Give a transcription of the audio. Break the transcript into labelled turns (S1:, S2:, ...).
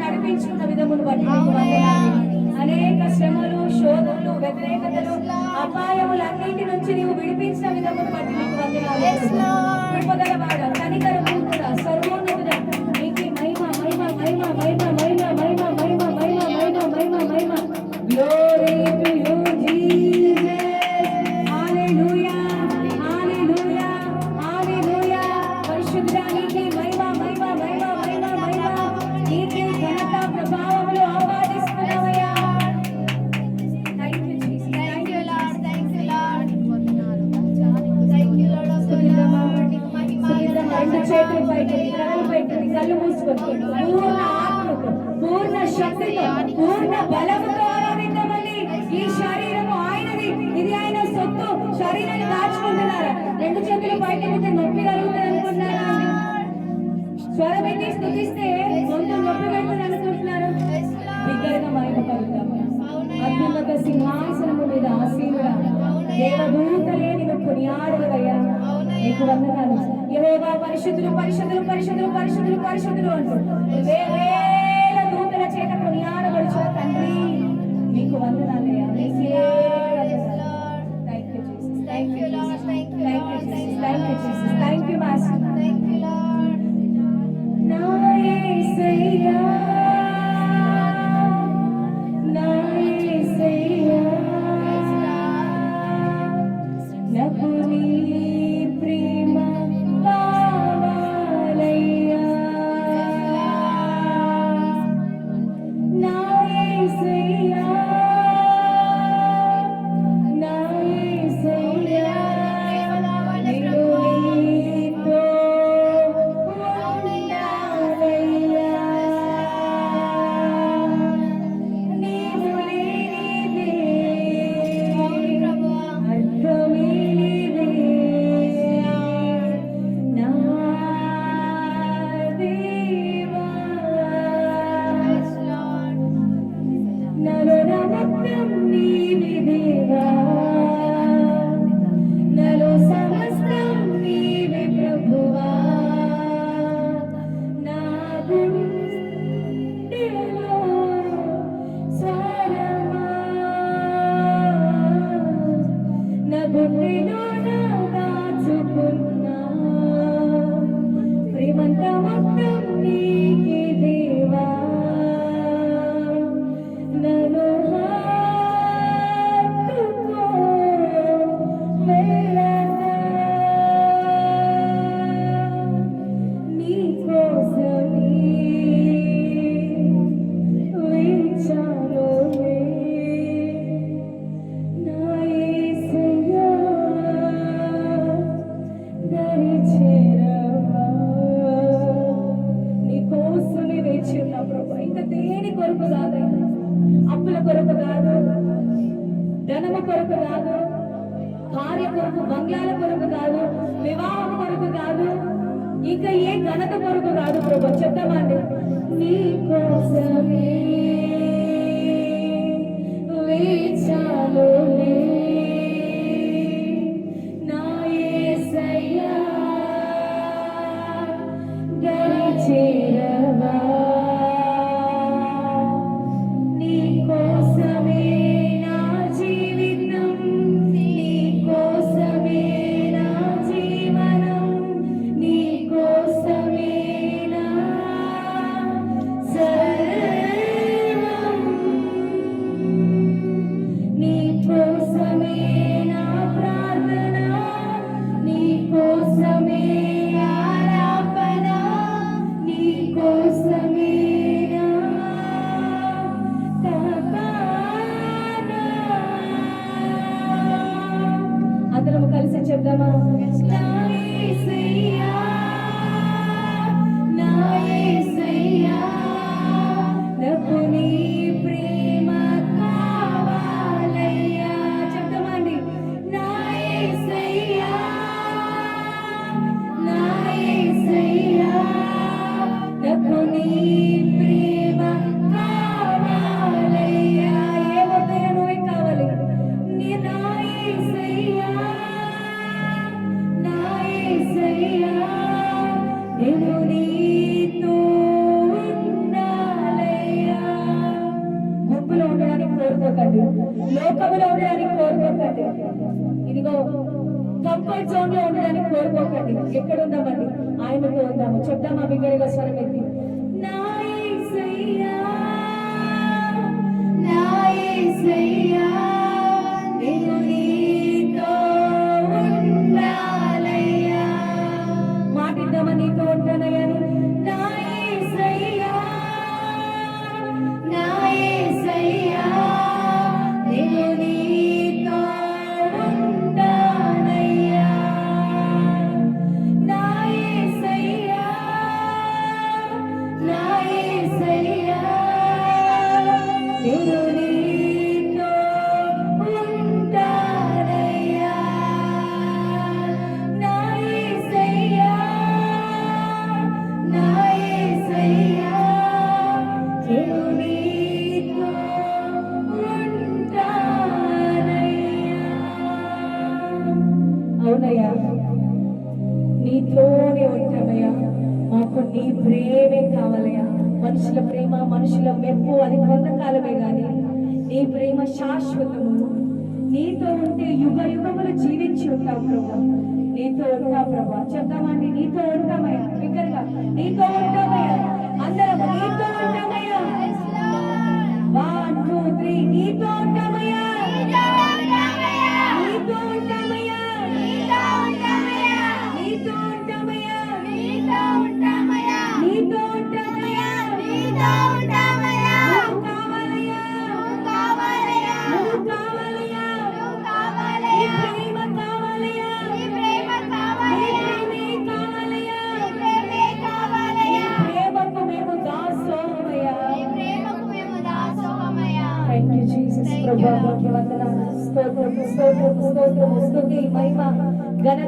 S1: నడిపించుకున్న విధమును బట్టి అనేక శ్రమలు, శోధనలు, వ్యతిరేకతలు, అపాయములన్నింటి నుంచి నీవు విడిపించిన విధమును బట్టి నీకు వందనాలు. కృపగలవాడ, కనికరమూర్తుడా, సర్వోన్నతుడా, నీకు మహిమ మహిమ మహిమ మహిమ మహిమ మహిమ మహిమ మహిమ మహిమ మహిమ మహిమ. Glory to you Jesus. Hallelujah hallelujah hallelujah. పరిశుద్ధుడా, నీకు మహిమ మహిమ మహిమ మహిమ మహిమ. నీకు ఘనత ప్రభావములు ఆవాదిస్తున్నావయ్యా. Thank you Jesus. Thank you lord. Thank you lord. Thank you lord. రెండు చేతులు పైకి, కళ్ళు పైకి, కళ్ళు మూసుకొని పూర్ణ ఆత్మతో, పూర్ణ శక్తితో, పూర్ణ బలముతో ఆరాధిద్దామని. ఈ శరీరము ఆయనది, ఇది ఆయన సొత్తు. శరీరాన్ని దాచుకుంటున్నారా? రెండు చేతులు పైకి ఎత్తితే నొప్పి కలుగుతుంది అనుకుంటున్నారా? స్వరం ఎత్తి స్తుతిస్తే గొంతు నొప్పి పెడుతుంది అనుకుంటున్నారు? బిగ్గరగా మహిమ కలుగుతాము. అత్యున్నత సింహాసనము మీద ఆసీనుడా, దేవదూతలే నిన్ను కొనియాడవయ్యా. నీకు వందనాలు. యెహోవా పరిశుద్ధులు పరిశుద్ధులు పరిశుద్ధులు పరిశుద్ధులు పరిశుద్ధులు అంటూ వేల దూతల చేత కొనియాడబడుచున్న తండ్రి, నీకు వందనాలయ్యా. Thank you Jesus. Thank you lord. Thank you Jesus. Thank you Jesus. Thank you master. Thank you lord. నా యేసయ్యా, నా యేసయ్యా, నాకు నీ ప్రేమ కావాలయ్యా. నా యేసయ్యా, నా యేసయ్యా, నీతో ఉండాలయ్యా. నీవు లేనిదే అర్థమే లేదే. నా దేవా, నలో నమ్మకం నీవే దేవా, నలో సమస్తం నీవే ప్రభువా. నా గుండెలో స్వరమా, నా గుండెలో దాచుకున్నా ప్రేమంతా మొత్తం నీకే దేవా. నన్ను హత్తుకో మెల్లగా, నీ కోసమే వేచానులే. నా యేసయ్యా, దరి చేరవా. నీ కోసమే వేచి ఉన్నా ప్రభు. ఇంకా దేని కొరకు కాదయ్యా. అప్పుల కొరకు కాదు, ధనము కొరకు కాదు, భార్య కొరకు, బంగ్లాల కొరకు కాదు, వివాహం కొరకు కాదు, ఇంకా ఏ ఘనత కొరకు కాదు ప్రభు. చెప్తామండి, నీ కోసమే వేచానులే. నా యేసయ్యా, దరి చేరవా. నీ కోసమే నా జీవితం, నీ కోసమే నా జీవనం, నీ కోసమే నా సర్వం. కోరుకోకండి, లోకములో ఉండడానికి కోరుకోకండి, ఇదిగో కంఫర్ట్ జోన్ లో ఉండడానికి కోరుకోకండి. ఎక్కడ ఉందామండి? ఆయనతో ఉందాము. చెప్దామా బిగ్గరగా స్వరం ఎత్తి? నా యేసయ్యా, నా యేసయ్యా, నేను నీతో ఉండాలయ్యా. మాటిద్దామా? నీతో ఉంటానయ్యా. నా యేసయ్యా, నా యేసయ్యా, నేను నీతో ఉంటానయ్యా. నా యేసయ్యా, నా యేసయ్యా, నేను నీతో ఉంటానయ్యా. నా యేసయ్యా, నా యేసయ్యా, నేను నీతో ఉంటానయ్యా. అవునయ్యా, నీతోనే ఉంటామయ్యా. మాకు నీ ప్రేమే కావాలయ్యా. మనుషుల ప్రేమ, మనుషుల మెప్పు అది కొంతకాలమే గాని నీ ప్రేమ శాశ్వతము. నీతో ఉంటే యుగ యుగములు జీవించి ఉంటాం ప్రభా. నీతో ఉంటాం ప్రభా. చెప్తామండి, నీతో ఉంటామయ్యా. బిగ్గరగా నీతో ఉంటామయ్యా. అందరం నీతో ఉంటామయ్యా. 1 2 3 నీతో ఉంటామయ్యా. నీతో ఉంటామయ్యా. నీతో ఉంటామయ్యా. నీతో ఉంటామయ్యా. నీతో ఉంటామయ్యా. నీతో ఉంటామయ్యా. నీతో ఉంటామయ్యా. నీతో ఉంటామయ్యా. నువ్వు కావాలయ్యా. నువ్వు కావాలయ్యా. నువ్వు కావాలయ్యా. నువ్వు కావాలయ్యా. నీ ప్రేమ కావాలయ్యా. నీ ప్రేమ కావాలయ్యా. నీ ప్రేమే కావాలయ్యా. నీ ప్రేమకు మేము దాసోహమయ్యా. నీ ప్రేమకు మేము దాసోహమయ్యా. Thank you Jesus. ప్రభువా వందనాలు. స్తోత్రం స్తోత్రం స్తోత్రం స్తుతి మహిమ ఘనత